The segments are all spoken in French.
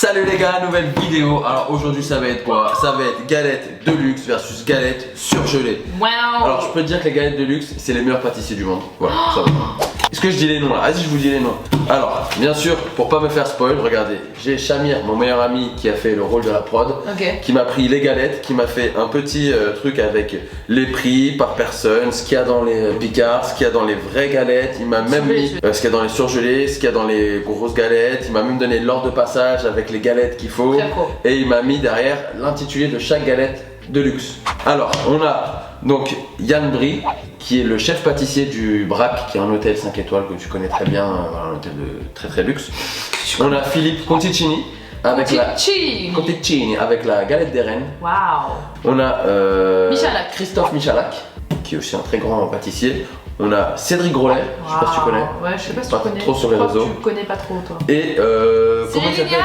Salut les gars, nouvelle vidéo. Alors aujourd'hui ça va être quoi? Ça va être galette de luxe versus galette surgelée. Wow. Alors je peux te dire que les galettes de luxe c'est les meilleurs pâtissiers du monde. Voilà, ça va. Est-ce que je dis les noms là? Vas-y, je vous dis les noms. Alors, bien sûr, pour pas me faire spoil, regardez, j'ai Shamir, mon meilleur ami, qui a fait le rôle de la prod, qui m'a pris les galettes, qui m'a fait un petit truc avec les prix par personne, ce qu'il y a dans les picards, ce qu'il y a dans les vraies galettes. Il m'a même mis ce qu'il y a dans les surgelées, ce qu'il y a dans les grosses galettes. Il m'a même donné l'ordre de passage avec les galettes qu'il faut. Et il m'a mis derrière l'intitulé de chaque galette de luxe. Alors, on a donc Yann Brie, qui est le chef pâtissier du Brac, qui est un hôtel 5 étoiles que tu connais très bien, un hôtel de très luxe. On a Philippe Conticini avec la galette des reines. Waouh. On a Michalak. Christophe Michalak, qui est aussi un très grand pâtissier. On a Cédric Grolet, je sais pas si tu connais. Ouais, je sais pas si pas tu connais. trop sur les réseaux. Tu connais pas trop toi. Et comment il s'appelle?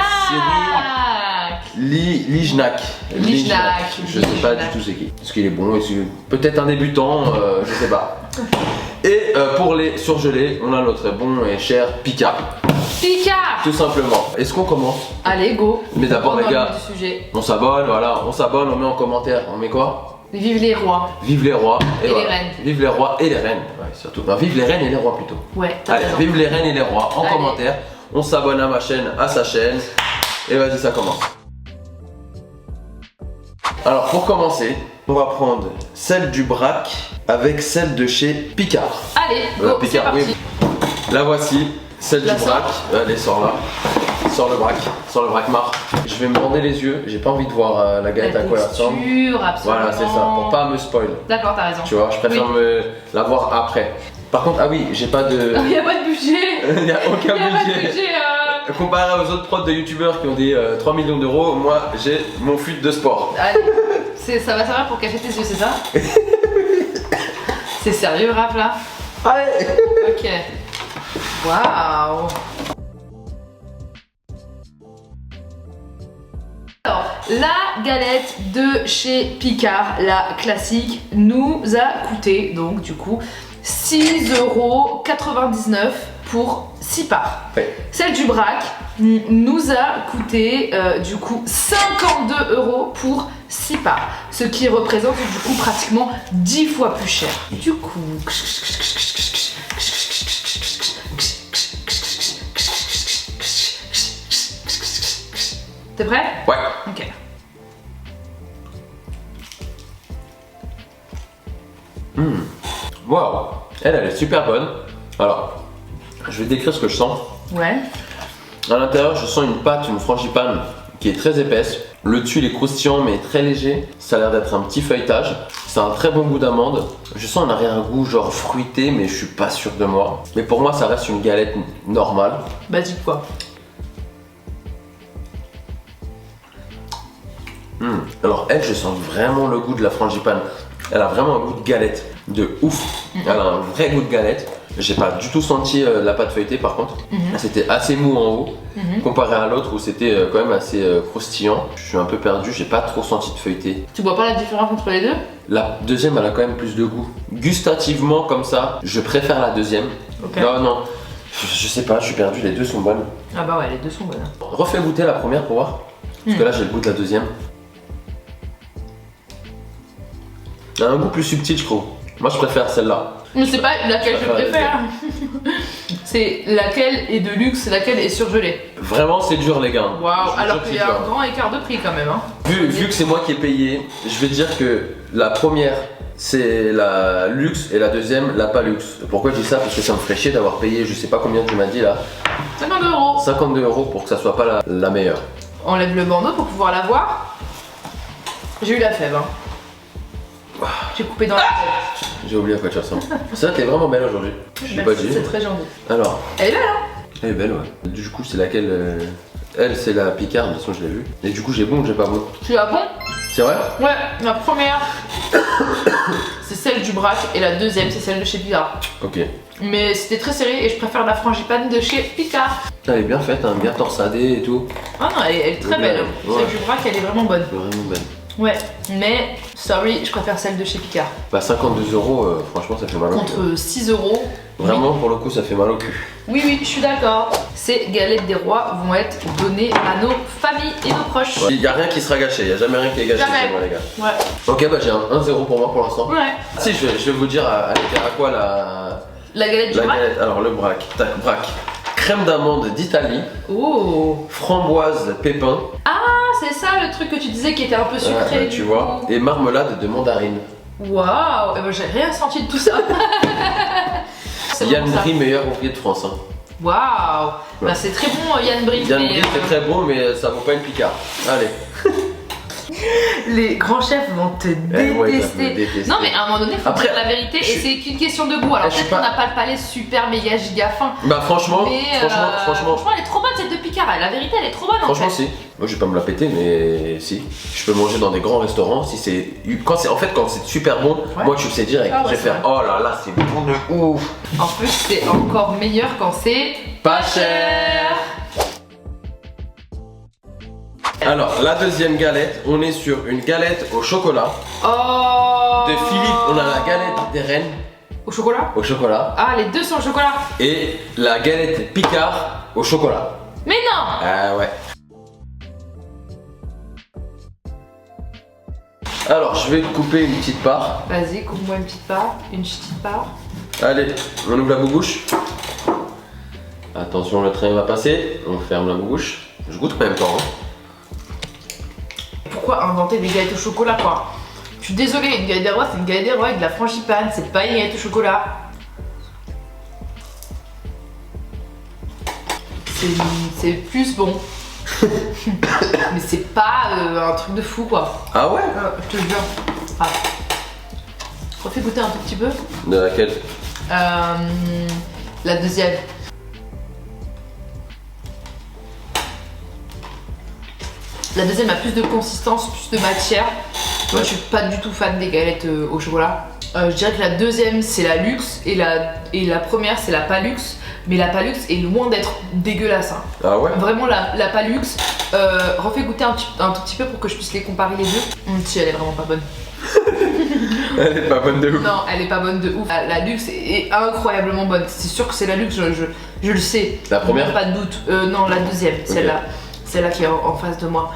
Lijnak. Je sais pas du tout c'est qui. Est-ce qu'il est bon? Peut-être un débutant, je sais pas. Et pour les surgelés, on a notre bon et cher Picard. Picard. Tout simplement. Est-ce qu'on commence? Allez, go. Mais d'abord les gars, sujet. on s'abonne, voilà, on s'abonne, on met en commentaire, on met quoi? Vive les rois. Vive les rois et voilà. Les reines. Vive les rois et les reines, ouais, surtout. Non, vive les reines et les rois plutôt. Ouais, allez, vive les reines et les rois en commentaire. On s'abonne à ma chaîne, à sa chaîne. Et vas-y, ça commence. Alors pour commencer, on va prendre celle du Brac avec celle de chez Picard. Allez, go, Picard, c'est parti. Oui. La voici, celle du Brac. Allez, sors là. Sors le Brac Mar. Je vais me bander les yeux, j'ai pas envie de voir la galette à quoi elle ressemble. Voilà, c'est ça, pour pas me spoil. D'accord, t'as raison. Tu vois, je préfère la voir après. Par contre, ah oui, j'ai pas de. Il y a pas de budget. Il y a aucun budget. Comparé aux autres prods de youtubeurs qui ont des 3 millions d'euros, moi j'ai mon fut de sport. Allez, ça va servir pour cacher tes yeux, c'est ça? C'est sérieux, Raph là? Allez. Ok. Waouh. Alors, la galette de chez Picard, la classique, nous a coûté donc du coup 6,99 € pour 6 parts. Ouais. Celle du Brac nous a coûté du coup 52 € pour 6 parts, ce qui représente du coup pratiquement 10 fois plus cher. Du coup, t'es prêt? Ouais. Ok. Waouh. Elle est super bonne. Alors, je vais décrire ce que je sens. Ouais. À l'intérieur, je sens une pâte, une frangipane qui est très épaisse. Le dessus, il est croustillant mais très léger. Ça a l'air d'être un petit feuilletage. C'est un très bon goût d'amande. Je sens un arrière-goût genre fruité, mais je suis pas sûr de moi. Mais pour moi, ça reste une galette normale. Basique quoi. Alors elle, je sens vraiment le goût de la frangipane. Elle a vraiment un goût de galette, de ouf. Elle a un vrai goût de galette. J'ai pas du tout senti la pâte feuilletée par contre. C'était assez mou en haut, comparé à l'autre où c'était quand même assez croustillant. Je suis un peu perdu, j'ai pas trop senti de feuilleté. Tu vois pas la différence entre les deux? La deuxième, elle a quand même plus de goût. Gustativement comme ça, je préfère la deuxième. Okay. Non, je sais pas, je suis perdu, les deux sont bonnes. Ah bah ouais, les deux sont bonnes. Refais goûter la première pour voir. Parce que là, j'ai le goût de la deuxième. Elle a un goût plus subtil, je trouve. Moi, je préfère celle-là. Mais c'est pas laquelle je préfère. C'est laquelle est de luxe, laquelle est surgelée. Vraiment, c'est dur, les gars. Waouh, alors qu'il y a un grand écart de prix quand même. Hein. Vu que c'est moi qui ai payé, je vais dire que la première, c'est la luxe et la deuxième, la pas luxe. Pourquoi je dis ça? Parce que ça me ferait chier d'avoir payé, je sais pas combien tu m'as dit là. 52 €. 52 € pour que ça soit pas la meilleure. Enlève le bandeau pour pouvoir la voir. J'ai eu la fève. Hein. J'ai coupé dans la tête. J'ai oublié à quoi tu ressembles. Ça, t'es vraiment belle aujourd'hui. Je l'ai pas dit. C'est très gentil. Alors. Elle est belle, hein? Elle est belle, ouais. Du coup, c'est laquelle Elle, c'est la Picard, de toute façon, je l'ai vue. Et du coup, j'ai bon ou j'ai pas bon? Tu as bon? C'est vrai? Ouais, la première, c'est celle du Brac et la deuxième, c'est celle de chez Picard. Ok. Mais c'était très serré et je préfère la frangipane de chez Picard. Elle est bien faite, hein, bien torsadée et tout. Ah non, elle est très belle. Ouais. Celle du Brac, elle est vraiment bonne. Vraiment belle. Ouais, mais sorry, je préfère celle de chez Picard. Bah 52 €, franchement ça fait mal au cul. Contre 6 €. Vraiment pour le coup ça fait mal au cul. Oui, je suis d'accord. ces galettes des rois vont être données à nos familles et nos proches. Il n'y a rien qui sera gâché, il n'y a jamais rien qui est gâché Jamais. chez moi les gars. Ouais. Ok bah j'ai un 1-0 pour moi pour l'instant. Ouais. Si je vais vous dire elle était à quoi La galette du la braque. galette. Alors le braque, tac, braque. Crème d'amande d'Italie, Oh. framboise pépin, Ah, c'est ça le truc que tu disais qui était un peu sucré. ouais, du tu coup. vois, et marmelade de mandarine. Waouh. Eh ben, j'ai rien senti de tout ça. C'est Yann bon, ça. Brie, meilleur ouvrier de France. Hein. Waouh. Ouais. Bah, c'est très bon Yann Brie. Yann mais, Brie c'est très bon mais ça vaut pas une picard. Allez. Les grands chefs vont te Ouais, ils doivent me détester. détester. Non mais à un moment donné faut Après, dire la vérité et je suis- c'est qu'une question de goût. Alors je suis peut-être qu'on pas- n'a pas le palais super méga giga fin. Bah franchement, Mais franchement, elle est trop bonne cette de Picard. La vérité elle est trop bonne franchement en fait. si. Moi je vais pas me la péter mais si. Je peux manger dans des grands restaurants si c'est quand c'est super bon, Ouais. moi tu le sais direct. Ah ouais, je vais c'est faire oh là là c'est bon de ouf. En plus c'est encore meilleur quand c'est Pas cher. Alors la deuxième galette, on est sur une galette au chocolat Oh. de Philippe. On a la galette des reines Au chocolat. au chocolat Ah les deux sont au chocolat. et la galette Picard au chocolat. Mais non. Ah ouais. Alors je vais te couper une petite part. Vas-y coupe-moi une petite part. Une petite part. Allez, on ouvre la boubouche. Attention, le train va passer. On ferme la boubouche. Je goûte en même temps. Hein. Pourquoi inventer des galettes au chocolat quoi? Je suis désolée, une galette des rois c'est une galette des rois avec de la frangipane, c'est pas une galette au chocolat. C'est plus bon. Mais c'est pas un truc de fou quoi. Ah ouais? Je te jure. Ah. Refais goûter un tout petit peu. De laquelle? La deuxième. La deuxième a plus de consistance, plus de matière. Moi je suis pas du tout fan des galettes au chocolat. Je dirais que la deuxième c'est la luxe et la première c'est la pas luxe. Mais la pas luxe est loin d'être dégueulasse. Hein. Ah ouais? Vraiment la pas luxe. Refais goûter un tout petit peu pour que je puisse les comparer les deux. Si elle est vraiment pas bonne. Elle est pas bonne de ouf. Non, elle est pas bonne de ouf. La luxe est incroyablement bonne. C'est sûr que c'est la luxe, je le sais. La première? Pas de doute. Non, la deuxième, celle-là. Celle-là qui est en face de moi.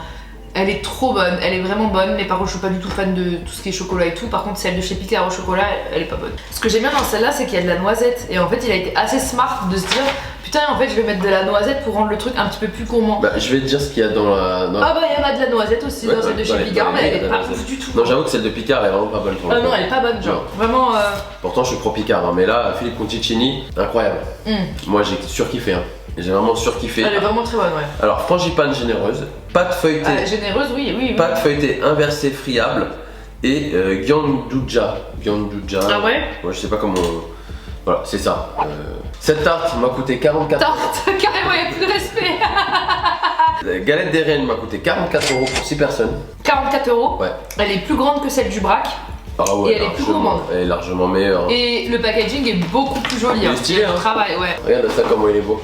Elle est trop bonne, elle est vraiment bonne, mais par contre je suis pas du tout fan de tout ce qui est chocolat et tout. Par contre celle de chez Picard au chocolat, elle est pas bonne. Ce que j'aime bien dans celle-là, c'est qu'il y a de la noisette. Et en fait il a été assez smart de se dire putain en fait je vais mettre de la noisette pour rendre le truc un petit peu plus gourmand. Bah je vais te dire ce qu'il y a dans la... Ah bah il y en a de la noisette aussi Ouais, dans celle de chez Picard, mais elle est pas ouf du tout. Non j'avoue que celle de Picard elle est vraiment pas bonne pour le Ah non coup. elle est pas bonne genre. Non. Vraiment Pourtant je suis pro Picard hein, mais là Philippe Conticini, incroyable. Moi j'ai surkiffé hein. J'ai vraiment surkiffé. elle est vraiment très bonne ouais. Alors frangipane généreuse, pâte feuilletée. Généreuse oui. Pâte feuilletée inversée friable et gyanduja. Ah ouais? Ouais, je sais pas comment. Voilà, c'est ça. Cette tarte m'a coûté 44 euros. Tarte, carrément y'a plus de respect. La galette des reines m'a coûté 44 euros pour 6 personnes. 44 euros. Ouais. Elle est plus grande que celle du braque. Ah ouais, Et elle est plus largement. gourmande. Elle est largement meilleure. Et le packaging est beaucoup plus joli. Il est stylé, hein. Travail, ouais. Regarde ça comment il est beau.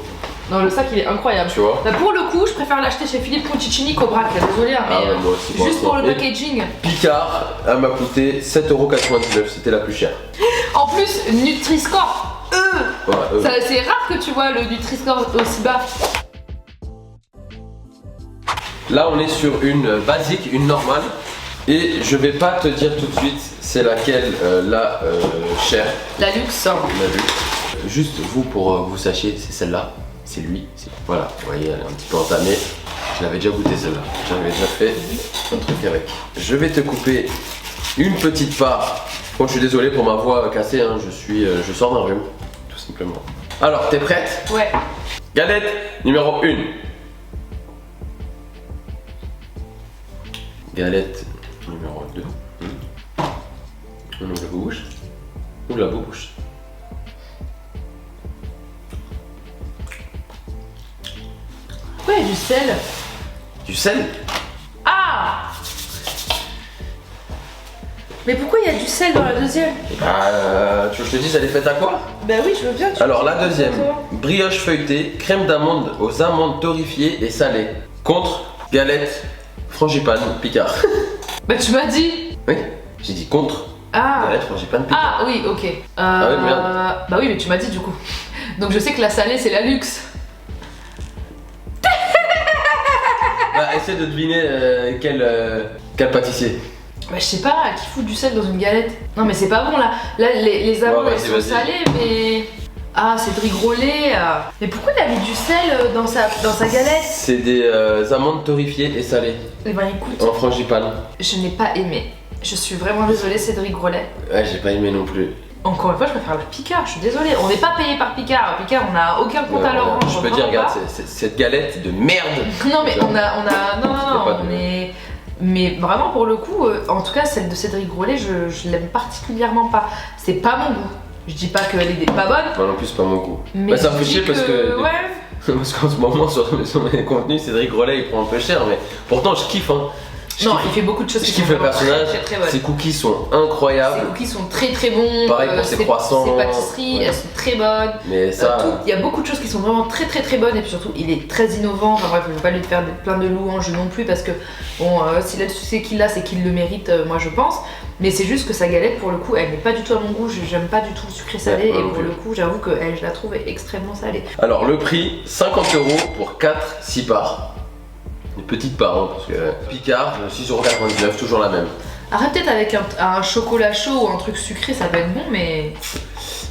Non, le sac il est incroyable. Tu vois? Bah, pour le coup, je préfère l'acheter chez Philippe Conticini qu'au braque. Désolé, hein, mais Ah ouais, moi aussi, moi juste aussi. pour le Et- packaging. Picard, elle m'a coûté 7,99€. C'était la plus chère. En plus, Nutri-Score, Voilà, c'est rare que tu vois le Nutri-Score aussi bas. Là, on est sur une basique, une normale. Et je vais pas te dire tout de suite c'est laquelle la chère. La luxe. On a vu. Juste vous pour vous sachiez, c'est celle-là, c'est lui. Voilà, vous voyez, elle est un petit peu entamée. Je l'avais déjà goûté celle-là. J'avais déjà fait un truc avec. Je vais te couper une petite part. Bon, je suis désolé pour ma voix cassée, hein. Je sors d'un rhume, tout simplement. Alors, t'es prête? Ouais. Galette numéro 1. Galette numéro 2. On ouvre la bouche. Ouvre la bouche. Pourquoi il y a du sel? Du sel? Ah! Mais pourquoi il y a du sel dans la deuxième? Tu veux que je te dise, elle est faite à quoi? Bah oui, je veux bien. Alors la deuxième, brioche feuilletée, crème d'amande aux amandes torréfiées et salées. Contre galette frangipane Picard. Bah tu m'as dit. Oui, j'ai dit contre Ah. galette frangipane Picard. Ah oui, ok. Ah ouais, merde. Bah oui, mais tu m'as dit du coup. Donc je sais que la salée c'est la luxe. essaie de deviner quel pâtissier. Bah je sais pas, qui fout du sel dans une galette? Non mais c'est pas bon là. Là les amandes elles sont salées mais... Ah Cédric Grolet. Mais pourquoi il a mis du sel dans sa galette? C'est des amandes torréfiées et salées. Eh ben écoute. En frangipane. Je n'ai pas aimé. Je suis vraiment désolée Cédric Grolet. Ouais j'ai pas aimé non plus. Encore une fois, je préfère le Picard, je suis désolée. On n'est pas payé par Picard. Picard, on n'a aucun compte à leur rendre. Je peux dire, regarde, cette galette de merde. Non, mais on est. Mais vraiment, pour le coup, en tout cas, celle de Cédric Grolet, je l'aime particulièrement pas. C'est pas mon goût. Je dis pas qu'elle est pas bonne. Moi non plus, c'est pas mon goût. Mais bah, ça me fait chier parce que. Ouais. Parce qu'en ce moment, sur mes contenus, Cédric Grolet il prend un peu cher, mais pourtant, je kiffe, hein. Non, il fait beaucoup de choses qui sont le personnage. très bonnes. Ses cookies sont incroyables. Ses cookies sont très bons. Pareil pour ses croissants. Ses pâtisseries, elles sont très bonnes. Mais ça. Il y a beaucoup de choses qui sont vraiment très bonnes et puis surtout il est très innovant. Enfin bref, je ne vais pas lui faire plein de louanges non plus parce que bon, s'il a le succès qu'il a, c'est qu'il le mérite, moi je pense. Mais c'est juste que sa galette, pour le coup, elle n'est pas du tout à mon goût. J'aime pas du tout le sucré salé et pour le coup, j'avoue que je la trouve extrêmement salée. Alors le prix, 50 € pour 4-6 parts. Une petite part, hein, parce que Picard, 6,99 €, toujours la même. Arrête peut-être avec un chocolat chaud ou un truc sucré, ça peut être bon, mais.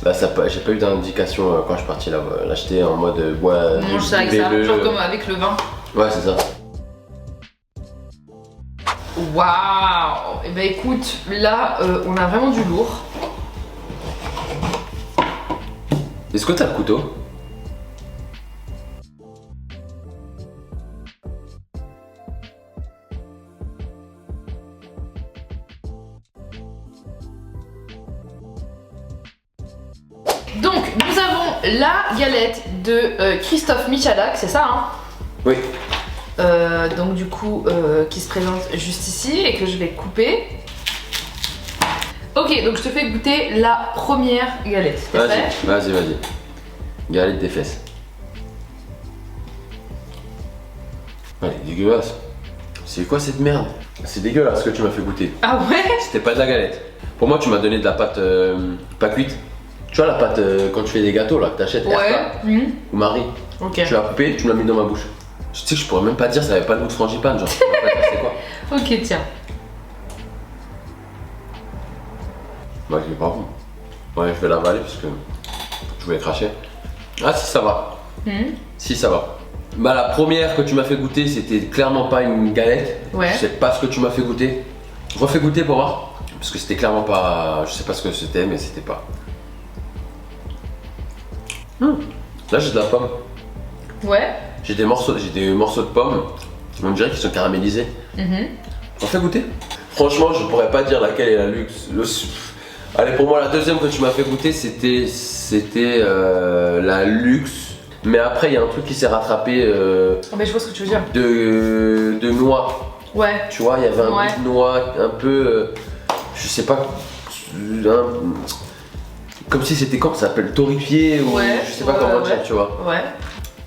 Bah, j'ai pas eu d'indication quand je suis parti l'acheter en mode bois. On mange ça avec ça, genre comme avec le vin. Ouais, c'est ça. Waouh! Et bah écoute, là, on a vraiment du lourd. Est-ce que t'as le couteau? Donc, nous avons la galette de Christophe Michalak, c'est ça, hein? Oui. Donc du coup, qui se présente juste ici et que je vais couper. Ok, donc je te fais goûter la première galette. Vas-y. Galette des fesses. Elle est dégueulasse. C'est quoi cette merde? C'est dégueulasse ce que tu m'as fait goûter. Ah ouais? C'était pas de la galette. Pour moi, tu m'as donné de la pâte pas cuite. Tu vois la pâte quand tu fais des gâteaux là que t'achètes, ou Marie. Ok. Tu l'as coupée, tu me l'as mis dans ma bouche. Tu sais que je pourrais même pas dire, ça avait pas le goût de frangipane, genre. Je pourrais pas dire c'est quoi. Ok, tiens. Ouais, il est pas bon. Ouais, je vais l'avaler parce que je voulais cracher. Ah si, ça va. Si, ça va. Bah la première que tu m'as fait goûter, c'était clairement pas une galette. Ouais. Je sais pas ce que tu m'as fait goûter. Refais goûter pour voir. Parce que c'était clairement pas... Je sais pas ce que c'était, mais c'était pas... Là j'ai de la pomme. Ouais. J'ai des morceaux de pommes. On dirait qu'ils sont caramélisés. Refais goûter. Franchement, je pourrais pas dire laquelle est la luxe. Allez, pour moi, la deuxième que tu m'as fait goûter, c'était la luxe. Mais après, il y a un truc qui s'est rattrapé. Mais je vois ce que tu veux dire. De noix. Ouais. Tu vois, il y avait un goût de noix un peu. Je sais pas. Comme si c'était comment ça s'appelle, torréfié ou je sais pas comment dire, tu vois. Ouais.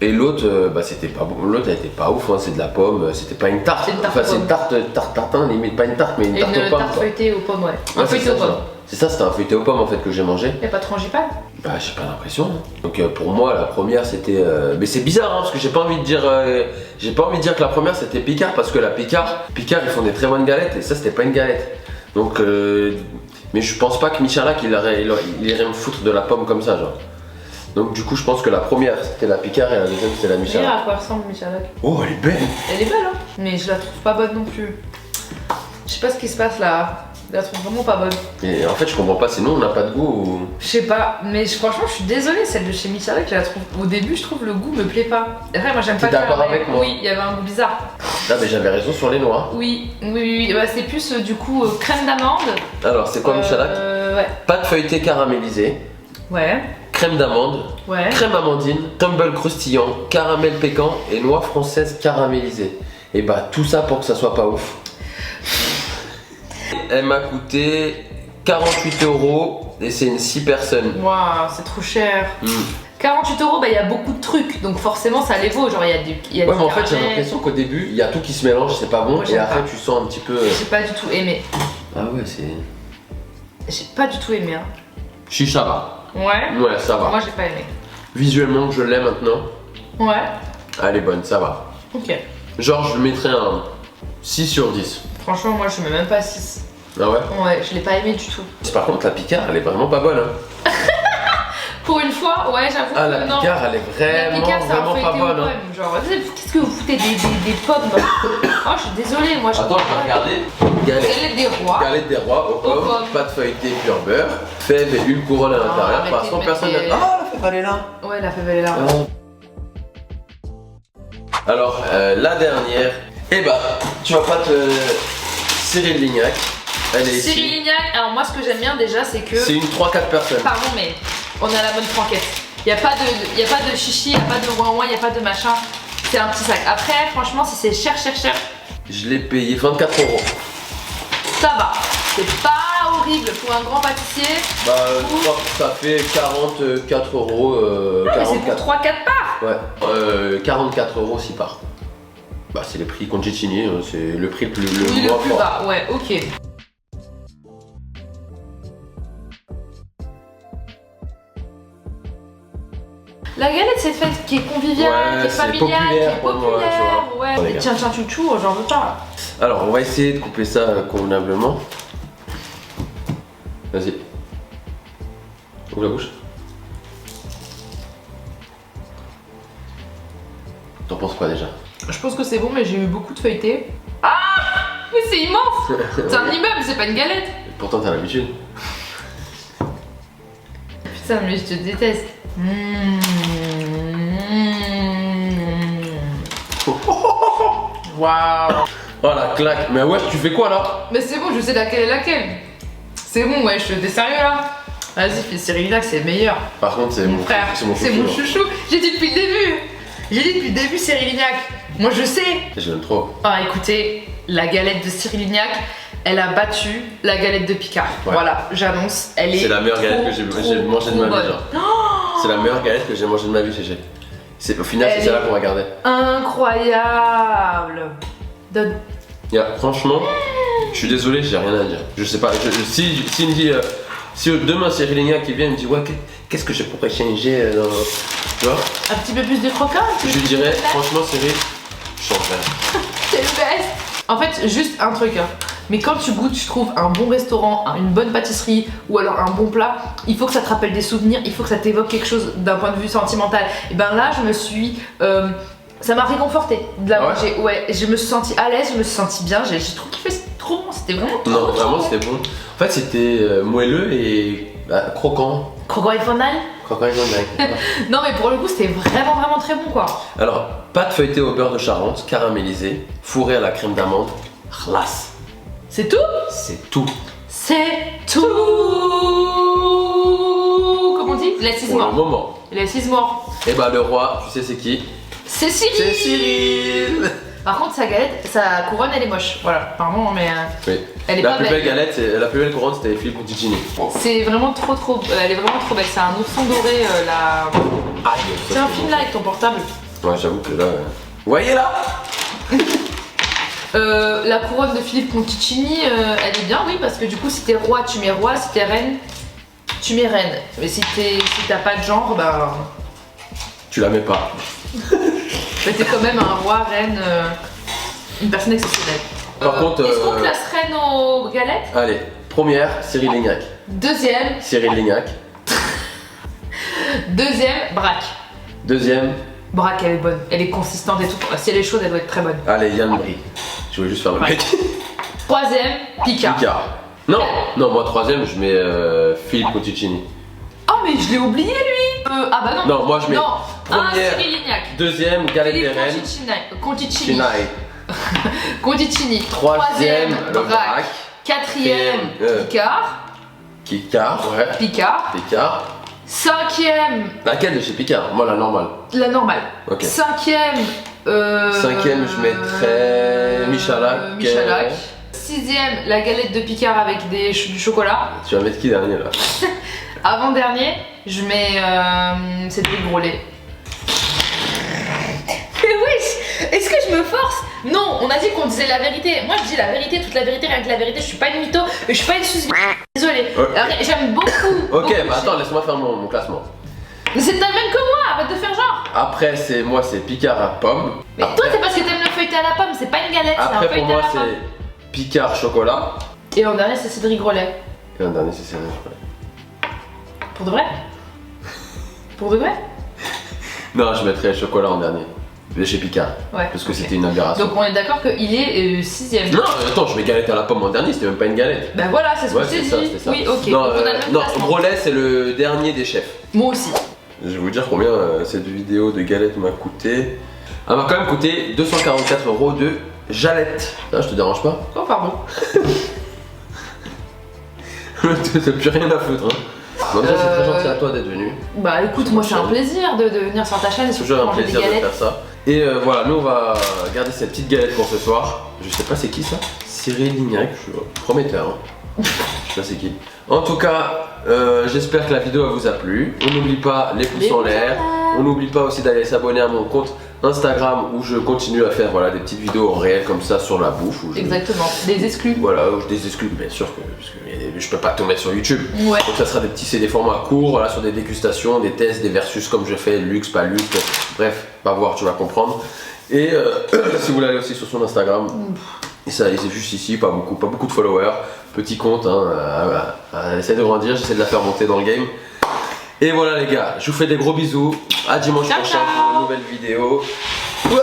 Et l'autre, bah c'était pas bon. L'autre, elle était pas ouf, hein, c'est de la pomme, c'était pas une tarte. Enfin, c'est une tarte tartin, limite pas une tarte, mais une tarte aux pommes. Une tarte feuilletée aux pommes, Un feuilleté aux pommes. C'est ça, c'était un feuilleté aux pommes en fait que j'ai mangé. Y'a pas de frangipane? Bah, j'ai pas l'impression. Donc pour moi, la première c'était. Mais c'est bizarre, hein, parce que j'ai pas envie de dire. J'ai pas envie de dire que la première c'était Picard, parce que la Picard, ils font des très bonnes galettes et ça c'était pas une galette. Donc. Mais je pense pas que Michalak il irait me foutre de la pomme comme ça, genre. Donc du coup je pense que la première c'était la Picard et la deuxième c'était la Michalak. Regarde à quoi ressemble Michalak. Oh elle est belle. Elle est belle hein. Mais je la trouve pas bonne non plus. Je sais pas ce qui se passe là. Je la trouve vraiment pas bonne. Et en fait je comprends pas, c'est nous on n'a pas de goût ou... Je sais pas, mais franchement je suis désolée, celle de chez Michalak, je la trouve. Au début je trouve le goût me plaît pas. Après moi j'aime pas. T'es d'accord avec moi? Oui, il y avait un goût bizarre. Ah mais j'avais raison sur les noix. Oui. Bah, c'est plus du coup crème d'amande. Alors c'est quoi Michalak? Ouais. Pâte feuilletée caramélisée. Ouais. Crème d'amande. Ouais. Crème amandine. Tumble croustillant. Caramel pécan et noix française caramélisée. Et bah tout ça pour que ça soit pas ouf. Elle m'a coûté 48 € et c'est une 6 personnes. Waouh, c'est trop cher. 48 €, bah il y a beaucoup de trucs, donc forcément ça les vaut. Genre il y a du. Ouais, mais en fait j'ai l'impression qu'au début il y a tout qui se mélange, c'est pas bon. Moi, et après tu sens un petit peu. J'ai pas du tout aimé. Ah ouais, c'est. J'ai pas du tout aimé. Hein. Si, ça va. Ouais. Ouais, ça va. Moi j'ai pas aimé. Visuellement, je l'ai maintenant. Ouais. Elle est bonne, ça va. Ok. Genre, je lui mettrais un 6 sur 10. Franchement, moi je mets même pas 6. Ah ouais? Ouais, je l'ai pas aimé du tout. Par contre, la Picard, elle est vraiment pas bonne. Hein. Pour une fois, ouais, j'avoue. Ah, la Picard, elle est vraiment, vraiment pas bonne. Hein. Genre, qu'est-ce que vous foutez des pommes? Oh, je suis désolée, moi je. Attends, je vais regarder. Galette des rois. Galette des rois aux pommes, pâte feuilletée, pur beurre, fève et une couronne à l'intérieur. Pour l'instant, personne n'a. Ah, la fève, elle est là. Ouais, la fève, elle est là. Alors, la dernière. Eh bah, tu vas pas te. Cyril Lignac. Elle est ici. Cyril Lignac, alors moi ce que j'aime bien déjà, c'est que. C'est une 3-4 personnes. Pardon, mais on a la bonne franquette. Y a pas de chichi, y a pas de ouin-ouin, y a pas de machin. C'est un petit sac. Après, franchement, si c'est cher, Je l'ai payé 24 €. Ça va. C'est pas horrible pour un grand pâtissier. Bah, je crois que ça fait 44 €. Non, mais c'est pour 3-4 parts. Ouais, 44 € 6 parts. Bah, c'est le prix Concicini, c'est le prix le plus fort. Bas, ouais, ok. La galette, c'est une fête qui est conviviale, Ouais, qui est familiale, qui est pour moi, populaire. tu vois. Ouais, mais tiens, chouchou, j'en veux pas. Alors, on va essayer de couper ça convenablement. Vas-y. Ouvre la bouche. T'en penses quoi déjà? Je pense que c'est bon, mais j'ai eu beaucoup de feuilletés. Ah! Mais c'est immense! C'est un immeuble, c'est pas une galette! Pourtant, t'as l'habitude. Putain, mais je te déteste. Waouh! Oh la claque! Mais ouais, tu fais quoi là? Mais c'est bon, je sais laquelle est laquelle. C'est bon, ouais, je t'es sérieux là? Vas-y, fais Cyril Lignac, c'est meilleur. Par contre, c'est mon frère, c'est mon chouchou. J'ai dit depuis le début. J'ai dit depuis le début Cyril Lignac. Moi je sais. Je l'aime trop. Ah écoutez, la galette de Cyril Lignac, elle a battu la galette de Picard. Ouais. Voilà, j'annonce, elle est. C'est la meilleure galette que j'ai mangée de ma vie. C'est la meilleure galette que j'ai mangée de ma vie, GG. Au final, c'est celle-là qu'on va garder. Incroyable. Franchement, je suis désolé, j'ai rien à dire. Je sais pas, si il me dit. Si demain Cyril Lignac qui vient et me dit ouais, qu'est-ce que je pourrais changer dans. Tu vois? Un petit peu plus de croquant. Je lui dirais, franchement, Cyril, je changerais. C'est le best. En fait, juste un truc. Hein. Mais quand tu goûtes, je trouve, un bon restaurant, une bonne pâtisserie ou alors un bon plat, il faut que ça te rappelle des souvenirs, il faut que ça t'évoque quelque chose d'un point de vue sentimental. Et ben là, je me suis. Ça m'a réconforté de la manger. Ouais, je me suis sentie à l'aise, je me suis sentie bien. J'ai trouvé qu'il fait trop bon, c'était vraiment trop bon. Non, vraiment, c'était bon. En fait, c'était moelleux et croquant. Croquant et fondant. Croquant et fondant. Non, mais pour le coup, c'était vraiment très bon quoi. Alors, pâte feuilletée au beurre de Charente, caramélisée, fourrée à la crème d'amande. Khlas. C'est tout? C'est tout. C'est tout. Comment on dit? Laisse-moi. Pour le moment. Laisse-moi. Et bah, le roi, tu sais c'est qui? C'est Cyril. C'est Cyril. Par contre, sa galette, sa couronne, elle est moche. Voilà, pardon, mais oui. elle est la pas plus belle. belle galette, la plus belle couronne, c'était Philippe Conticini. C'est vraiment trop, elle est vraiment trop belle. C'est un ourson doré, la. C'est un film là avec ton portable. Ouais, j'avoue que là. Vous voyez là? La couronne de Philippe Conticini, elle est bien, oui, parce que du coup, si t'es roi, tu mets roi. Si t'es reine, tu mets reine. Mais si t'as pas de genre, bah. Tu la mets pas. Mais t'es quand même un roi, reine, une personne exceptionnelle. Par contre. Est-ce qu'on classe reine aux galettes? Allez, première, Cyril Lignac. Deuxième. Cyril Lignac. Deuxième, Braque. Deuxième. Braque, elle est bonne, elle est consistante et tout. Si elle est chaude, elle doit être très bonne. Allez, Yann Brie. Je voulais juste faire le mec. Troisième, Picard. Picard. Non, moi troisième, je mets Philippe Conticini. Oh, mais je l'ai oublié lui. Ah bah non. Non, moi je mets première, Cyril Lignac. Deuxième, galette des reines. Conticini. Conticini. Troisième, le Braque. Quatrième, Picard. Picard, ouais. Picard. Cinquième. Laquelle de chez Picard? Moi la normale. La normale. Ok. Cinquième. Cinquième, je mettrais Michalak. Michalak. Sixième, la galette de Picard avec du chocolat. Tu vas mettre qui dernier là? Avant-dernier, je mets Cédric Grolet. Mais oui, est-ce que je me force? Non, on a dit qu'on disait la vérité. Moi je dis la vérité, toute la vérité, rien que la vérité. Je suis pas une mytho, je suis pas une suce. Désolée. Okay. J'aime beaucoup. Ok, bah attends, laisse-moi faire mon classement. Mais c'est le même que moi, arrête de faire genre. Après, moi c'est Picard à pomme. Mais après... toi c'est parce que t'aimes le feuilleté. feuilleté à la pomme, c'est pas une galette, c'est un Après, pour feuilleté à moi, la pomme. c'est Picard chocolat. Et en dernier, c'est Cédric Grolet. Et un dernier, c'est céréales chocolat. Pour de vrai? Pour de vrai? Non, je mettrais chocolat en dernier. De chez Picard. Ouais. Parce que c'était une aberration. Donc on est d'accord qu'il est 6ème. Non, attends, je mets galette à la pomme en dernier, c'était même pas une galette. Bah voilà, c'est ce que Ouais, je t'ai c'est ça, dit. c'était ça. Oui, ok. Non, Donc on a le même non, classement. Grolet, c'est le dernier des chefs. Moi aussi. Je vais vous dire combien cette vidéo de galette m'a coûté. Elle m'a quand même coûté 244 € de jalette. Ça, je te dérange pas? Oh, pardon. T'as plus rien à foutre, hein. Bon, déjà, c'est très gentil à toi d'être venu. Bah écoute, moi c'est un plaisir de venir sur ta chaîne et C'est surtout toujours un manger des plaisir de galettes. faire ça. Et voilà, nous on va garder cette petite galette pour ce soir. Je sais pas c'est qui ça? Cyril Lignac, je suis prometteur. Hein. Je sais pas c'est qui. En tout cas, j'espère que la vidéo vous a plu. On n'oublie pas les pouces en l'air. On n'oublie pas aussi d'aller s'abonner à mon compte Instagram où je continue à faire voilà, des petites vidéos en réel comme ça sur la bouffe. Où je... Exactement, des exclus. Voilà, où je des exclus, bien sûr, parce que je peux pas tout mettre sur YouTube. Ouais. Donc ça sera des formats courts, voilà, sur des dégustations, des tests, des versus comme je fais, luxe, pas luxe, bref, va voir, tu vas comprendre. Et si vous voulez aller aussi sur son Instagram, et ça, c'est juste ici, pas beaucoup de followers, petit compte, hein, essaie de grandir, j'essaie de la faire monter dans le game. Et voilà les gars, je vous fais des gros bisous, à dimanche Ciao, prochain ciao. pour une nouvelle vidéo. Ouais.